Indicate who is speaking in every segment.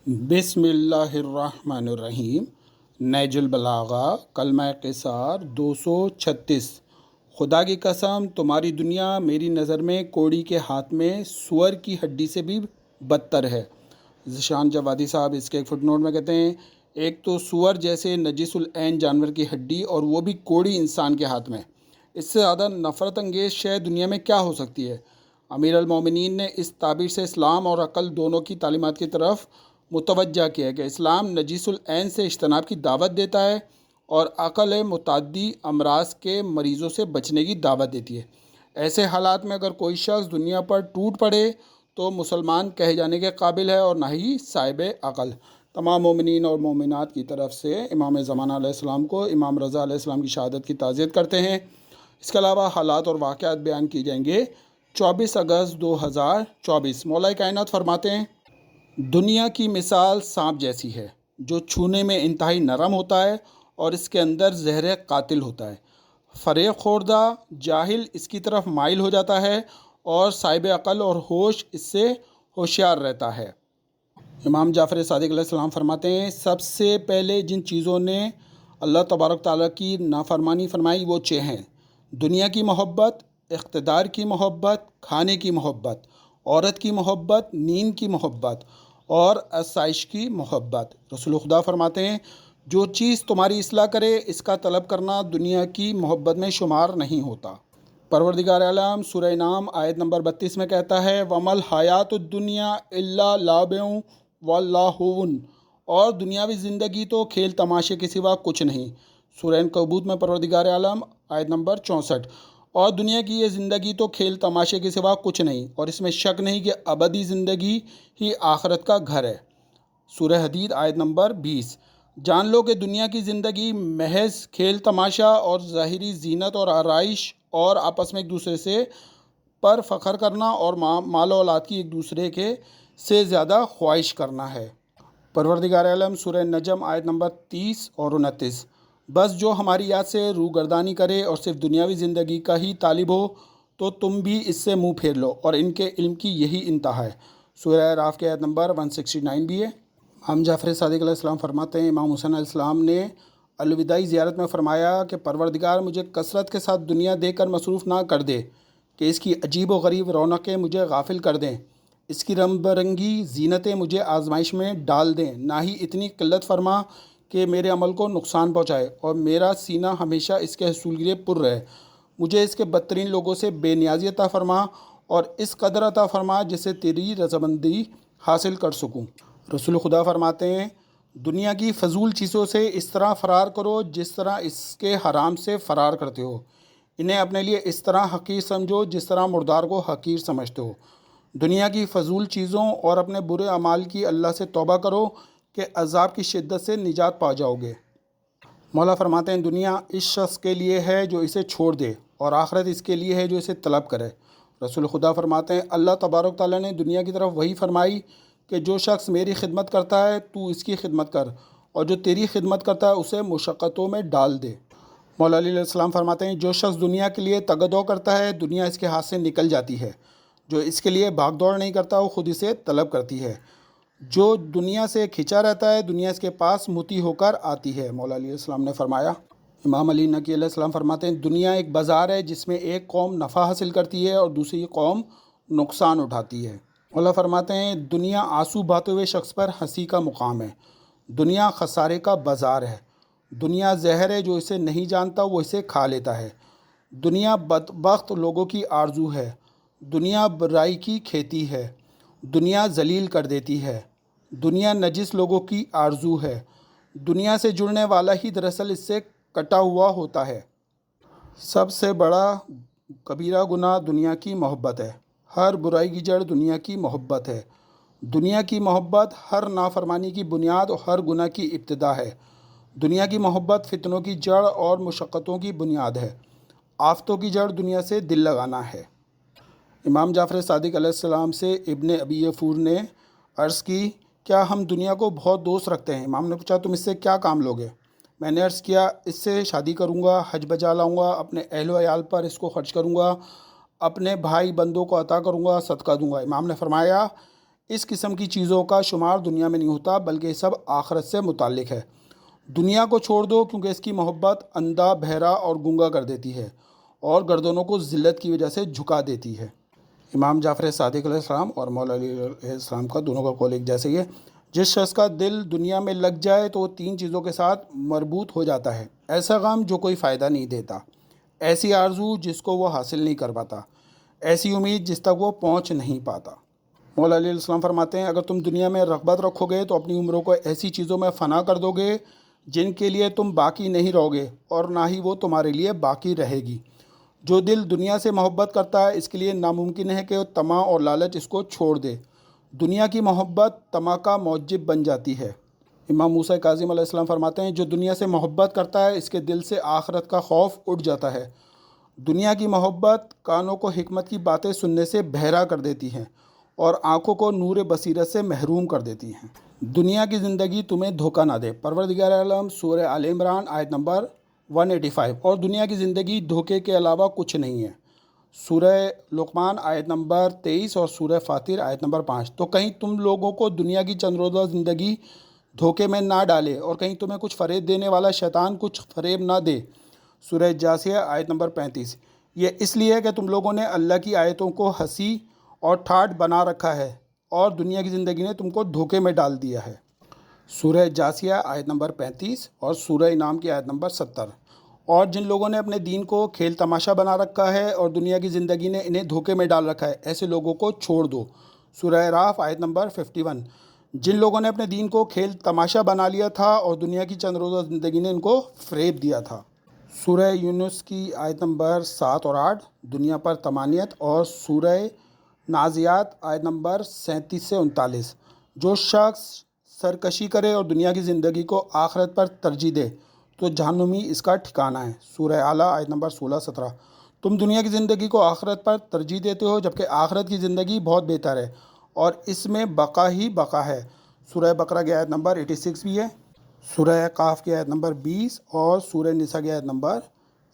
Speaker 1: بسم اللہ الرحمن الرحیم۔ نہج البلاغہ کلمہ قصار 236۔ خدا کی قسم تمہاری دنیا میری نظر میں کوڑی کے ہاتھ میں سور کی ہڈی سے بھی بدتر ہے۔ ذیشان جوادی صاحب اس کے ایک فٹ نوٹ میں کہتے ہیں، ایک تو سور جیسے نجس العین جانور کی ہڈی اور وہ بھی کوڑی انسان کے ہاتھ میں، اس سے زیادہ نفرت انگیز شے دنیا میں کیا ہو سکتی ہے۔ امیر المومنین نے اس تعبیر سے اسلام اور عقل دونوں کی تعلیمات کی طرف متوجہ کیا ہے کہ اسلام نجیس العین سے اجتناب کی دعوت دیتا ہے اور عقل متعدی امراض کے مریضوں سے بچنے کی دعوت دیتی ہے۔ ایسے حالات میں اگر کوئی شخص دنیا پر ٹوٹ پڑے تو مسلمان کہے جانے کے قابل ہے اور نہ ہی صاحب عقل۔ تمام مومنین اور مومنات کی طرف سے امام زمانہ علیہ السلام کو امام رضا علیہ السلام کی شہادت کی تعزیت کرتے ہیں۔ اس کے علاوہ حالات اور واقعات بیان کی جائیں گے۔ 24 اگست 2024 مولا کائنات فرماتے ہیں، دنیا کی مثال سانپ جیسی ہے جو چھونے میں انتہائی نرم ہوتا ہے اور اس کے اندر زہر قاتل ہوتا ہے۔ فریب خوردہ جاہل اس کی طرف مائل ہو جاتا ہے اور صاحب عقل اور ہوش اس سے ہوشیار رہتا ہے۔ امام جعفر صادق علیہ السلام فرماتے ہیں، سب سے پہلے جن چیزوں نے اللہ تبارک تعالیٰ کی نافرمانی فرمائی وہ چھ ہیں: دنیا کی محبت، اقتدار کی محبت، کھانے کی محبت، عورت کی محبت، نیند کی محبت اور آسائش کی محبت۔ رسول خدا فرماتے ہیں، جو چیز تمہاری اصلاح کرے اس کا طلب کرنا دنیا کی محبت میں شمار نہیں ہوتا۔ پروردگار عالم سورہ نام آیت نمبر 32 میں کہتا ہے، وَمَا الْحَيَاةُ الدُّنْيَا إِلَّا لَعْبٌ وَلَهْوٌ، اور دنیاوی زندگی تو کھیل تماشے کے سوا کچھ نہیں۔ سورہ عنکبوت میں پروردگار عالم آیت نمبر 64، اور دنیا کی یہ زندگی تو کھیل تماشے کے سوا کچھ نہیں، اور اس میں شک نہیں کہ ابدی زندگی ہی آخرت کا گھر ہے۔ سورہ حدید آیت نمبر 20۔ جان لو کہ دنیا کی زندگی محض کھیل تماشا اور ظاہری زینت اور آرائش اور آپس میں ایک دوسرے سے پر فخر کرنا اور مال و اولاد کی ایک دوسرے کے سے زیادہ خواہش کرنا ہے۔ پروردگار عالم سورہ نجم آیت نمبر 30 اور 29۔ بس جو ہماری یاد سے روگردانی کرے اور صرف دنیاوی زندگی کا ہی طالب ہو تو تم بھی اس سے منہ پھیر لو، اور ان کے علم کی یہی انتہا ہے۔ سورہ اعراف کے آیت نمبر 169 بھی ہے۔ امام جعفر صادق علیہ السلام فرماتے ہیں، امام حسین علیہ السلام نے الوداعی زیارت میں فرمایا کہ پروردگار مجھے کثرت کے ساتھ دنیا دے کر مصروف نہ کر دے کہ اس کی عجیب و غریب رونقیں مجھے غافل کر دیں، اس کی رنگ برنگی زینتیں مجھے آزمائش میں ڈال دیں، نہ ہی اتنی قلت فرما کہ میرے عمل کو نقصان پہنچائے، اور میرا سینہ ہمیشہ اس کے حصول کے لیے پر رہے۔ مجھے اس کے بدترین لوگوں سے بے نیازی عطا فرما اور اس قدر عطا فرما جس سے تیری رضامندی حاصل کر سکوں۔ رسول خدا فرماتے ہیں، دنیا کی فضول چیزوں سے اس طرح فرار کرو جس طرح اس کے حرام سے فرار کرتے ہو۔ انہیں اپنے لیے اس طرح حقیر سمجھو جس طرح مردار کو حقیر سمجھتے ہو۔ دنیا کی فضول چیزوں اور اپنے برے اعمال کی اللہ سے توبہ کرو کہ عذاب کی شدت سے نجات پا جاؤ گے۔ مولا فرماتے ہیں، دنیا اس شخص کے لیے ہے جو اسے چھوڑ دے اور آخرت اس کے لیے ہے جو اسے طلب کرے۔ رسول خدا فرماتے ہیں، اللہ تبارک تعالیٰ نے دنیا کی طرف وہی فرمائی کہ جو شخص میری خدمت کرتا ہے تو اس کی خدمت کر، اور جو تیری خدمت کرتا ہے اسے مشقتوں میں ڈال دے۔ مولا علیہ السلام فرماتے ہیں، جو شخص دنیا کے لیے تگدو کرتا ہے دنیا اس کے ہاتھ سے نکل جاتی ہے، جو اس کے لیے بھاگ دوڑ نہیں کرتا وہ خود اسے طلب کرتی ہے، جو دنیا سے کھنچا رہتا ہے دنیا اس کے پاس متی ہو کر آتی ہے۔ مولا علیہ السلام نے فرمایا۔ امام علی نقی علیہ السلام فرماتے ہیں، دنیا ایک بازار ہے جس میں ایک قوم نفع حاصل کرتی ہے اور دوسری قوم نقصان اٹھاتی ہے۔ مولا فرماتے ہیں، دنیا آنسو بہاتے ہوئے شخص پر ہنسی کا مقام ہے، دنیا خسارے کا بازار ہے، دنیا زہر ہے، جو اسے نہیں جانتا وہ اسے کھا لیتا ہے، دنیا بدبخت لوگوں کی آرزو ہے، دنیا برائی کی کھیتی ہے، دنیا ذلیل کر دیتی ہے، دنیا نجس لوگوں کی آرزو ہے، دنیا سے جڑنے والا ہی دراصل اس سے کٹا ہوا ہوتا ہے۔ سب سے بڑا کبیرہ گناہ دنیا کی محبت ہے، ہر برائی کی جڑ دنیا کی محبت ہے، دنیا کی محبت ہر نافرمانی کی بنیاد اور ہر گناہ کی ابتدا ہے، دنیا کی محبت فتنوں کی جڑ اور مشقتوں کی بنیاد ہے، آفتوں کی جڑ دنیا سے دل لگانا ہے۔ امام جعفر صادق علیہ السلام سے ابن ابی یفور نے عرض کی، کیا ہم دنیا کو بہت دوست رکھتے ہیں؟ امام نے پوچھا، تم اس سے کیا کام لوگے؟ میں نے عرض کیا، اس سے شادی کروں گا، حج بجا لاؤں گا، اپنے اہل و عیال پر اس کو خرچ کروں گا، اپنے بھائی بندوں کو عطا کروں گا، صدقہ دوں گا۔ امام نے فرمایا، اس قسم کی چیزوں کا شمار دنیا میں نہیں ہوتا، بلکہ یہ سب آخرت سے متعلق ہے۔ دنیا کو چھوڑ دو، کیونکہ اس کی محبت اندھا، بہرا اور گنگا کر دیتی ہے اور گردنوں کو ذلت کی وجہ سے جھکا دیتی ہے۔ امام جعفر صادق علیہ السلام اور مولا علی علیہ السلام کا دونوں کا قول ایک جیسے ہی ہے۔ جس شخص کا دل دنیا میں لگ جائے تو وہ 3 چیزوں کے ساتھ مربوط ہو جاتا ہے: ایسا غم جو کوئی فائدہ نہیں دیتا، ایسی آرزو جس کو وہ حاصل نہیں کر پاتا، ایسی امید جس تک وہ پہنچ نہیں پاتا۔ مولا علی علیہ السلام فرماتے ہیں، اگر تم دنیا میں رغبت رکھو گے تو اپنی عمروں کو ایسی چیزوں میں فنا کر دو گے جن کے لیے تم باقی نہیں رہو گے، اور نہ ہی وہ تمہارے لیے باقی رہے گی۔ جو دل دنیا سے محبت کرتا ہے اس کے لیے ناممکن ہے کہ وہ طمع اور لالچ اس کو چھوڑ دے۔ دنیا کی محبت طمع کا موجب بن جاتی ہے۔ امام موسیٰ کاظم علیہ السلام فرماتے ہیں، جو دنیا سے محبت کرتا ہے اس کے دل سے آخرت کا خوف اٹھ جاتا ہے۔ دنیا کی محبت کانوں کو حکمت کی باتیں سننے سے بہرا کر دیتی ہیں اور آنکھوں کو نور بصیرت سے محروم کر دیتی ہیں۔ دنیا کی زندگی تمہیں دھوکہ نہ دے۔ پروردگار عالم سورہ آل عمران آیت نمبر 185۔ اور دنیا کی زندگی دھوکے کے علاوہ کچھ نہیں ہے۔ سورہ لقمان آیت نمبر 23 اور سورہ فاطر آیت نمبر 5۔ تو کہیں تم لوگوں کو دنیا کی چند روزہ زندگی دھوکے میں نہ ڈالے اور کہیں تمہیں کچھ فریب دینے والا شیطان کچھ فریب نہ دے۔ سورہ جاثیہ آیت نمبر 35۔ یہ اس لیے ہے کہ تم لوگوں نے اللہ کی آیتوں کو ہنسی اور ٹھاٹھ بنا رکھا ہے اور دنیا کی زندگی نے تم کو دھوکے میں ڈال دیا ہے۔ سورہ جاثیہ آیت نمبر 35 اور سورہ انعام کی آیت نمبر 70۔ اور جن لوگوں نے اپنے دین کو کھیل تماشا بنا رکھا ہے اور دنیا کی زندگی نے انہیں دھوکے میں ڈال رکھا ہے، ایسے لوگوں کو چھوڑ دو۔ سورہ اعراف آیت نمبر 51۔ جن لوگوں نے اپنے دین کو کھیل تماشا بنا لیا تھا اور دنیا کی چند روزہ زندگی نے ان کو فریب دیا تھا۔ سورہ یونس کی آیت نمبر 7 اور 8، دنیا پر طمانیت۔ اور سورہ نازعات آیت نمبر 37 سے 39۔ جو شخص سرکشی کرے اور دنیا کی زندگی کو آخرت پر ترجیح دے تو جہنمی اس کا ٹھکانہ ہے۔ سورہ اعلیٰ آیت نمبر 16-17۔ تم دنیا کی زندگی کو آخرت پر ترجیح دیتے ہو جبکہ آخرت کی زندگی بہت بہتر ہے اور اس میں بقا ہی بقا ہے۔ سورہ بقرہ کی آیت نمبر 86 بھی ہے، سورہ قاف کی آیت نمبر 20 اور سورہ نساء کی آیت نمبر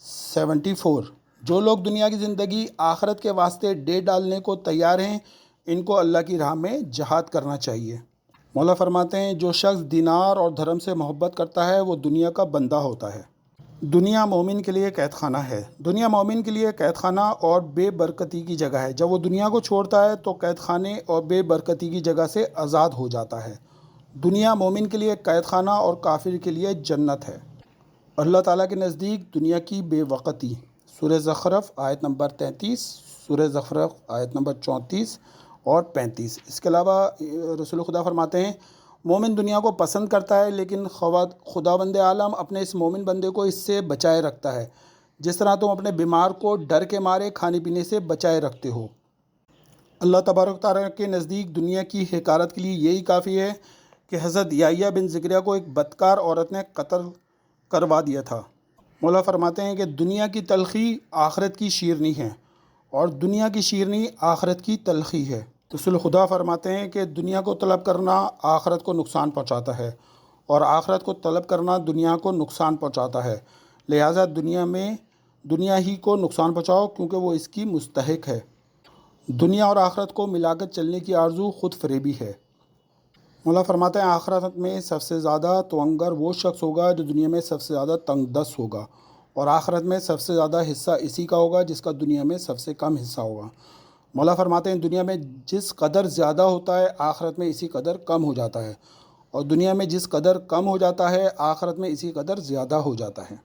Speaker 1: 74۔ جو لوگ دنیا کی زندگی آخرت کے واسطے دے ڈالنے کو تیار ہیں، ان کو اللہ کی راہ میں جہاد کرنا چاہیے۔ مولا فرماتے ہیں، جو شخص دینار اور دھرم سے محبت کرتا ہے وہ دنیا کا بندہ ہوتا ہے۔ دنیا مومن کے لیے قید خانہ ہے۔ دنیا مومن کے لیے قید خانہ اور بے برکتی کی جگہ ہے۔ جب وہ دنیا کو چھوڑتا ہے تو قید خانے اور بے برکتی کی جگہ سے آزاد ہو جاتا ہے۔ دنیا مومن کے لیے قید خانہ اور کافر کے لیے جنت ہے۔ اللہ تعالیٰ کے نزدیک دنیا کی بے وقتی۔ سورہ زخرف آیت نمبر 33، سورہ زخرف آیت نمبر 34 اور 35۔ اس کے علاوہ رسول خدا فرماتے ہیں، مومن دنیا کو پسند کرتا ہے لیکن خداوند عالم اپنے اس مومن بندے کو اس سے بچائے رکھتا ہے، جس طرح تم اپنے بیمار کو ڈر کے مارے کھانے پینے سے بچائے رکھتے ہو۔ اللہ تبارک تعالیٰ کے نزدیک دنیا کی حقارت کے لیے یہی کافی ہے کہ حضرت یحییٰ بن زکریا کو ایک بدکار عورت نے قتل کروا دیا تھا۔ مولا فرماتے ہیں کہ دنیا کی تلخی آخرت کی شیرنی ہے اور دنیا کی شیرنی آخرت کی تلخی ہے۔ رسول خدا فرماتے ہیں کہ دنیا کو طلب کرنا آخرت کو نقصان پہنچاتا ہے اور آخرت کو طلب کرنا دنیا کو نقصان پہنچاتا ہے، لہٰذا دنیا ہی کو نقصان پہنچاؤ کیونکہ وہ اس کی مستحق ہے۔ دنیا اور آخرت کو ملا کر چلنے کی آرزو خود فریبی ہے۔ مولا فرماتے ہیں، آخرت میں سب سے زیادہ توانگر وہ شخص ہوگا جو دنیا میں سب سے زیادہ تنگ دست ہوگا، اور آخرت میں سب سے زیادہ حصہ اسی کا ہوگا جس کا دنیا میں سب سے کم حصہ ہوگا۔ مولا فرماتے ہیں، دنیا میں جس قدر زیادہ ہوتا ہے آخرت میں اسی قدر کم ہو جاتا ہے، اور دنیا میں جس قدر کم ہو جاتا ہے آخرت میں اسی قدر زیادہ ہو جاتا ہے۔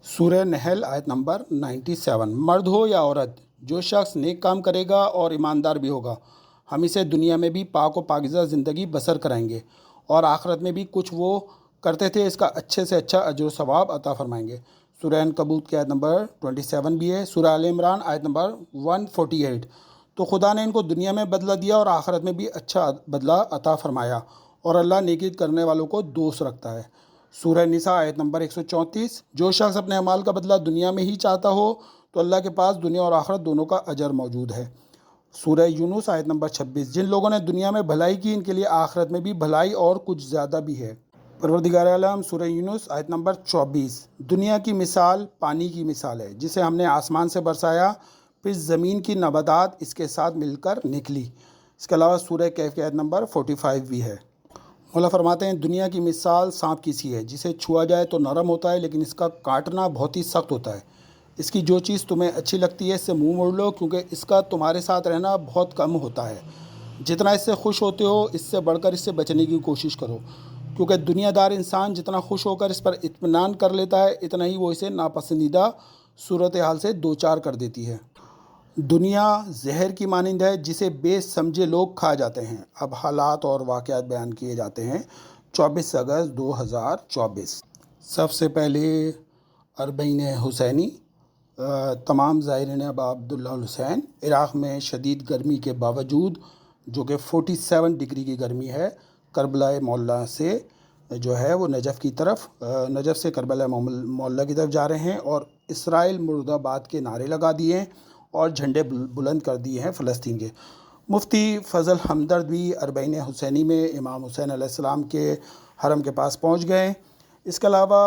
Speaker 1: سورہ نحل آیت نمبر 97۔ مرد ہو یا عورت، جو شخص نیک کام کرے گا اور ایماندار بھی ہوگا، ہم اسے دنیا میں بھی پاک و پاکیزہ زندگی بسر کرائیں گے اور آخرت میں بھی کچھ وہ کرتے تھے اس کا اچھے سے اچھا اجر و ثواب عطا فرمائیں گے۔ سورہ عنکبوت کی آیت نمبر 27 بھی ہے، سورہ آل عمران آیت نمبر 148۔ تو خدا نے ان کو دنیا میں بدلہ دیا اور آخرت میں بھی اچھا بدلہ عطا فرمایا، اور اللہ نیکی کرنے والوں کو دوست رکھتا ہے۔ سورہ نساء آیت نمبر 134۔ جو شخص اپنے اعمال کا بدلہ دنیا میں ہی چاہتا ہو تو اللہ کے پاس دنیا اور آخرت دونوں کا اجر موجود ہے۔ سورہ یونس آیت نمبر 26۔ جن لوگوں نے دنیا میں بھلائی کی ان کے لیے آخرت میں بھی بھلائی اور کچھ زیادہ بھی ہے۔ پروردگار عالم سورہ یونس آیت نمبر 24۔ دنیا کی مثال پانی کی مثال ہے جسے ہم نے آسمان سے برسایا، پھر زمین کی نباتات اس کے ساتھ مل کر نکلی، اس کے علاوہ سورہ کہف کی آیت نمبر 45 بھی ہے۔ مولا فرماتے ہیں دنیا کی مثال سانپ کی سی ہے، جسے چھوا جائے تو نرم ہوتا ہے لیکن اس کا کاٹنا بہت ہی سخت ہوتا ہے۔ اس کی جو چیز تمہیں اچھی لگتی ہے اس سے منہ موڑ لو، کیونکہ اس کا تمہارے ساتھ رہنا بہت کم ہوتا ہے۔ جتنا اس سے خوش ہوتے ہو اس سے بڑھ کر اس سے بچنے کی کوشش کرو، کیونکہ دنیا دار انسان جتنا خوش ہو کر اس پر اطمینان کر لیتا ہے اتنا ہی وہ اسے ناپسندیدہ صورتحال سے دوچار کر دیتی ہے۔ دنیا زہر کی مانند ہے جسے بے سمجھے لوگ کھا جاتے ہیں۔ اب حالات اور واقعات بیان کیے جاتے ہیں۔ 24 اگست 2024۔ سب سے پہلے اربعین حسینی۔ تمام زائرین ابا عبداللہ الحسین۔ عراق میں شدید گرمی کے باوجود، جو کہ 47 ڈگری کی گرمی ہے، کربلا معلیٰ سے جو ہے وہ نجف سے کربلا معلیٰ کی طرف جا رہے ہیں، اور اسرائیل مرد آباد کے نعرے لگا دیے ہیں اور جھنڈے بلند کر دیے ہیں فلسطین کے۔ مفتی فضل ہمدرد بھی اربعین حسینی میں امام حسین علیہ السلام کے حرم کے پاس پہنچ گئے۔ اس کے علاوہ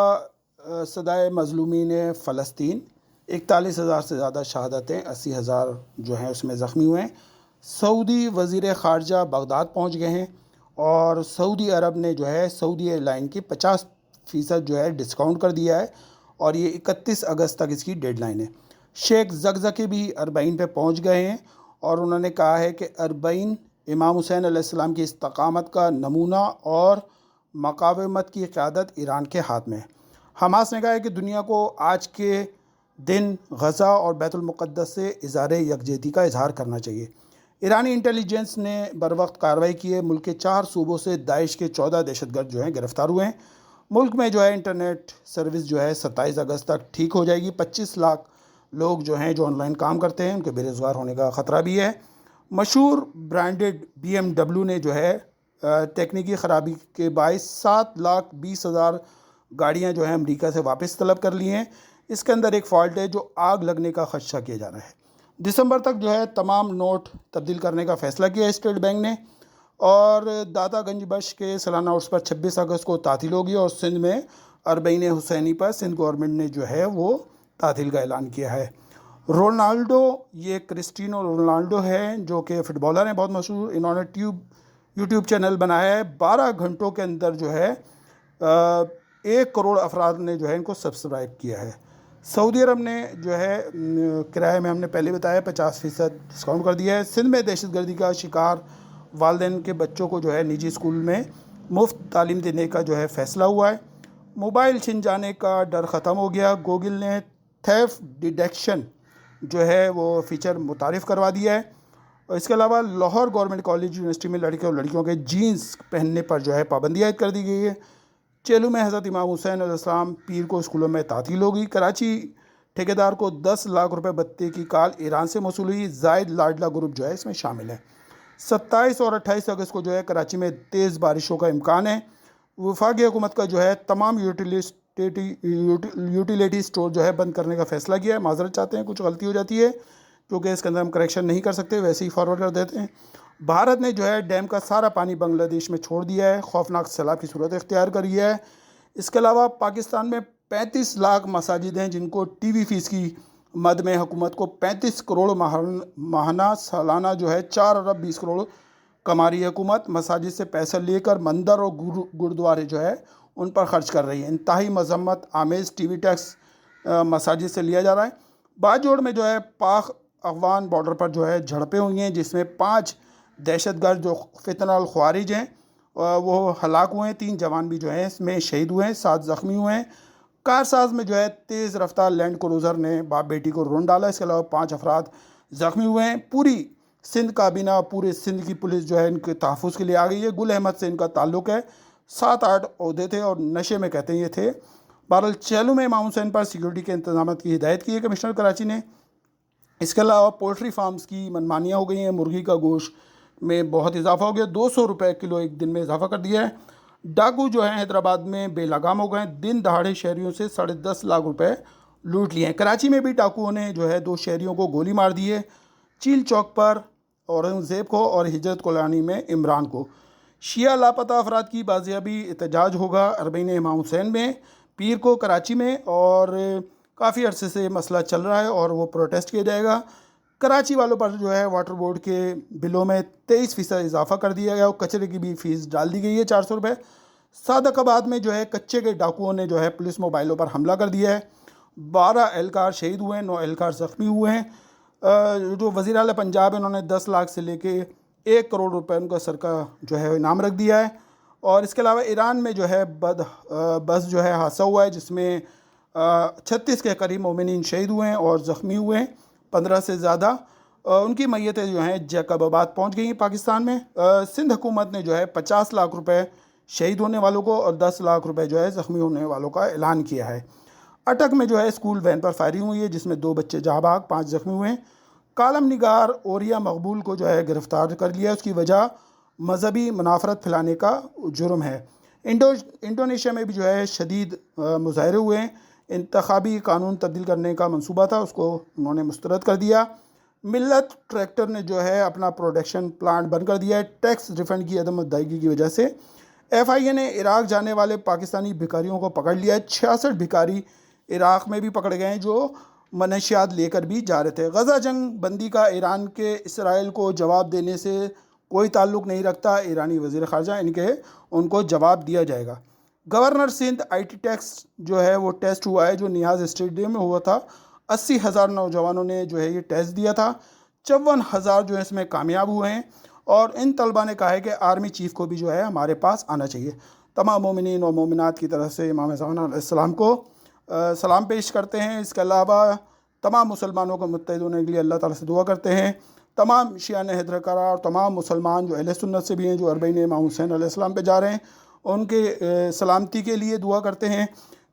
Speaker 1: صدائے مظلومین فلسطین، 41,000 سے زیادہ شہادتیں، 80,000 جو ہیں اس میں زخمی ہوئے ہیں۔ سعودی وزیر خارجہ بغداد پہنچ گئے ہیں، اور سعودی عرب نے جو ہے سعودی ایئر لائن کی 50% جو ہے ڈسکاؤنٹ کر دیا ہے، اور یہ 31 اگست تک اس کی ڈیڈ لائن ہے۔ شیخ زکزکی بھی اربعین پہ پہنچ گئے ہیں، اور انہوں نے کہا ہے کہ اربعین امام حسین علیہ السلام کی استقامت کا نمونہ اور مقاومت کی قیادت ایران کے ہاتھ میں ہے۔ حماس نے کہا ہے کہ دنیا کو آج کے دن غزہ اور بیت المقدس سے اظہار یکجہتی کا اظہار کرنا چاہیے۔ ایرانی انٹیلیجنس نے بروقت کارروائی کی ہے۔ ملک کے 4 صوبوں سے داعش کے 14 دہشت گرد جو ہیں گرفتار ہوئے ہیں۔ ملک میں جو ہے انٹرنیٹ سروس جو ہے 27 اگست تک ٹھیک ہو جائے گی۔ 25 لاکھ لوگ جو ہیں جو آن لائن کام کرتے ہیں ان کے بے روزگار ہونے کا خطرہ بھی ہے۔ مشہور برانڈڈ BMW نے جو ہے تکنیکی خرابی کے باعث 7,20,000 گاڑیاں جو ہیں امریکہ سے واپس طلب کر لی ہیں۔ اس کے اندر ایک فالٹ ہے جو آگ لگنے کا خدشہ کیا جا رہا ہے۔ دسمبر تک جو ہے تمام نوٹ تبدیل کرنے کا فیصلہ کیا ہے اسٹیٹ بینک نے، اور داتا گنج بخش کے سالانہ عرس پر 26 اگست کو تعطیل ہوگی، اور سندھ میں اربعین حسینی پر سندھ گورنمنٹ نے جو ہے وہ تعطیل کا اعلان کیا ہے۔ رونالڈو، یہ کرسٹینو رونالڈو ہے جو کہ فٹ بالر ہیں بہت مشہور، انہوں نے یوٹیوب چینل بنایا ہے۔ 12 گھنٹوں کے اندر جو ہے 1 کروڑ افراد نے جو ہے ان کو سبسکرائب کیا ہے۔ سعودی عرب نے جو ہے کرایہ میں ہم نے پہلے بتایا 50% ڈسکاؤنٹ کر دیا ہے۔ سندھ میں دہشت گردی کا شکار والدین کے بچوں کو جو ہے نجی اسکول میں مفت تعلیم دینے کا جو ہے فیصلہ ہوا ہے۔ موبائل چھن جانے کا ڈر ختم ہو گیا۔ گوگل نے تھیف ڈیٹیکشن جو ہے وہ فیچر متعارف کروا دیا ہے۔ اور اس کے علاوہ لاہور گورنمنٹ کالج یونیورسٹی میں لڑکے اور لڑکیوں کے جینز پہننے پر جو ہے پابندی عائد کر دی گئی ہے۔ چیلو میں حضرت امام حسین علیہ السلام پیر کو اسکولوں میں تعطیل ہوگی۔ کراچی ٹھیکیدار کو 10 لاکھ روپے بھتے کی کال ایران سے موصول ہوئی۔ زائد لاڈلا گروپ جو ہے اس میں شامل ہے۔ 27 اور 28 اگست کو جو ہے کراچی میں تیز بارشوں کا امکان ہے۔ وفاقی حکومت کا جو ہے تمام یوٹیلیٹی سٹور جو ہے بند کرنے کا فیصلہ کیا ہے۔ معذرت چاہتے ہیں، کچھ غلطی ہو جاتی ہے کیونکہ اس کے اندر ہم کریکشن نہیں کر سکتے، ویسے ہی فارورڈ کر دیتے ہیں۔ بھارت نے جو ہے ڈیم کا سارا پانی بنگلہ دیش میں چھوڑ دیا ہے، خوفناک سیلاب کی صورت اختیار کری ہے۔ اس کے علاوہ پاکستان میں 35 لاکھ مساجد ہیں جن کو ٹی وی فیس کی مد میں حکومت کو 35 کروڑ ماہانہ، سالانہ جو ہے 4 ارب 20 کروڑ کما رہی ہے حکومت۔ مساجد سے پیسہ لے کر مندر اور گردوارے جو ہے ان پر خرچ کر رہی ہے۔ انتہائی مذمت آمیز ٹی وی ٹیکس مساجد سے لیا جا رہا ہے۔ باجوڑ میں جو ہے پاک افغان بارڈر پر جو ہے جھڑپیں ہوئی ہیں، جس میں 5 دہشت گرد جو فتنہ الخوارج ہیں وہ ہلاک ہوئے ہیں۔ 3 جوان بھی جو ہیں اس میں شہید ہوئے ہیں، 7 زخمی ہوئے ہیں۔ کارساز میں جو ہے تیز رفتار لینڈ کروزر نے باپ بیٹی کو رون ڈالا۔ اس کے علاوہ 5 افراد زخمی ہوئے ہیں۔ پوری سندھ کابینہ، پورے سندھ کی پولیس جو ہے ان کے تحفظ کے لیے آ گئی ہے۔ گل احمد سے ان کا تعلق ہے، 7-8 عہدے تھے اور نشے میں کہتے ہیں یہ تھے۔ بہرحال چیلو میں امام حسین پر سیکورٹی کے انتظامات کی ہدایت کی ہے کمشنر کراچی نے۔ اس کے علاوہ پولٹری فارمز کی منمانیاں ہو گئی ہیں۔ مرغی کا گوشت میں بہت اضافہ ہو گیا، 200 روپے کلو ایک دن میں اضافہ کر دیا ہے۔ ڈاکو جو ہیں حیدرآباد میں بے لگام ہو گئے ہیں، دن دہاڑے شہریوں سے 10.5 لاکھ روپے لوٹ لیے ہیں۔ کراچی میں بھی ڈاکوؤں نے جو ہے 2 شہریوں کو گولی مار دی ہے، چیل چوک پر اورنگزیب کو اور ہجرت کالونی میں عمران کو۔ شیعہ لاپتہ افراد کی بازیابی احتجاج ہوگا اربعین امام حسین میں پیر کو کراچی میں، اور کافی عرصے سے مسئلہ چل رہا ہے اور وہ پروٹیسٹ کیا جائے گا۔ کراچی والوں پر جو ہے واٹر بورڈ کے بلوں میں 23% اضافہ کر دیا گیا اور کچرے کی بھی فیس ڈال دی گئی ہے 400 روپے۔ صادق آباد میں جو ہے کچے کے ڈاکوؤں نے جو ہے پولیس موبائلوں پر حملہ کر دیا ہے، 12 اہلکار شہید ہوئے ہیں، 9 اہلکار زخمی ہوئے ہیں۔ جو وزیر اعلیٰ پنجاب ہے انہوں نے 10 لاکھ سے لے کے 1 کروڑ روپے ان کا سرکہ جو ہے انعام رکھ دیا ہے۔ اور اس کے علاوہ ایران میں جو ہے بس جو ہے حادثہ ہوا ہے جس میں 36 کے قریب مومنین شہید ہوئے ہیں اور زخمی ہوئے ہیں 15 سے زیادہ۔ ان کی میتیں جو ہیں جیکب آباد پہنچ گئی ہیں پاکستان میں۔ سندھ حکومت نے جو ہے 50 لاکھ روپے شہید ہونے والوں کو اور 10 لاکھ روپے جو ہے زخمی ہونے والوں کا اعلان کیا ہے۔ اٹک میں جو ہے اسکول وین پر فائرنگ ہوئی ہے جس میں 2 بچے جاں بحق، 5 زخمی ہوئے ہیں۔ کالم نگار اوریا مقبول کو جو ہے گرفتار کر لیا ہے، اس کی وجہ مذہبی منافرت پھیلانے کا جرم ہے۔ انڈونیشیا میں بھی جو ہے شدید مظاہرے ہوئے ہیں، انتخابی قانون تبدیل کرنے کا منصوبہ تھا اس کو انہوں نے مسترد کر دیا۔ ملت ٹریکٹر نے جو ہے اپنا پروڈکشن پلانٹ بند کر دیا ہے ٹیکس ریفنڈ کی عدم ادائیگی کی وجہ سے۔ ایف آئی اے نے عراق جانے والے پاکستانی بھکاریوں کو پکڑ لیا ہے، 66 بھکاری عراق میں بھی پکڑے گئے ہیں جو منشیات لے کر بھی جا رہے تھے۔ غزہ جنگ بندی کا ایران کے اسرائیل کو جواب دینے سے کوئی تعلق نہیں رکھتا، ایرانی وزیر خارجہ ان کو جواب دیا جائے گا۔ Governor Sindh IT tax جو ہے وہ ٹیسٹ ہوا ہے جو نیاز اسٹیڈیم میں ہوا تھا، 80,000 نوجوانوں نے جو ہے یہ ٹیسٹ دیا تھا، 54,000 جو ہے اس میں کامیاب ہوئے ہیں۔ اور ان طلباء نے کہا ہے کہ آرمی چیف کو بھی جو ہے ہمارے پاس آنا چاہیے۔ تمام مومنین اور مومنات کی طرف سے امام زمان علیہ السلام کو سلام پیش کرتے ہیں۔ اس کے علاوہ تمام مسلمانوں کو متحد ہونے کے لیے اللہ تعالیٰ سے دعا کرتے ہیں۔ تمام شیعہ حیدر کرار اور تمام مسلمان جو اہل سنت سے بھی ہیں جو اربعین امام حسین علیہ السلام پہ جا رہے ہیں ان کے سلامتی کے لیے دعا کرتے ہیں۔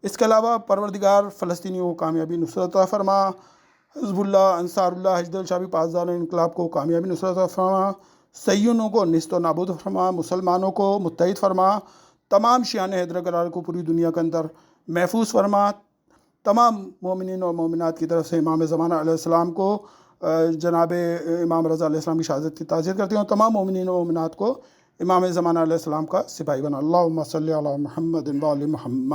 Speaker 1: اس کے علاوہ پروردگار فلسطینیوں کو کامیابی نصرت عطا فرما، حزب اللہ، انصار اللہ، حشد الشعبی پاسدار انقلاب کو کامیابی نصرت عطا فرما، صہیونیوں کو نیست و نابود فرما، مسلمانوں کو متحد فرما، تمام شیعہ حیدر کرار کو پوری دنیا کے اندر محفوظ فرما۔ تمام مومنین اور مومنات کی طرف سے امام زمانہ علیہ السلام کو جناب امام رضا علیہ السلام کی شہادت کی تعزیت کرتے ہیں اور تمام مومنین و مومنات کو امام زمانہ علیہ السلام کا سپاہی بنا۔ اللہم صلی علی محمد و آل محمد۔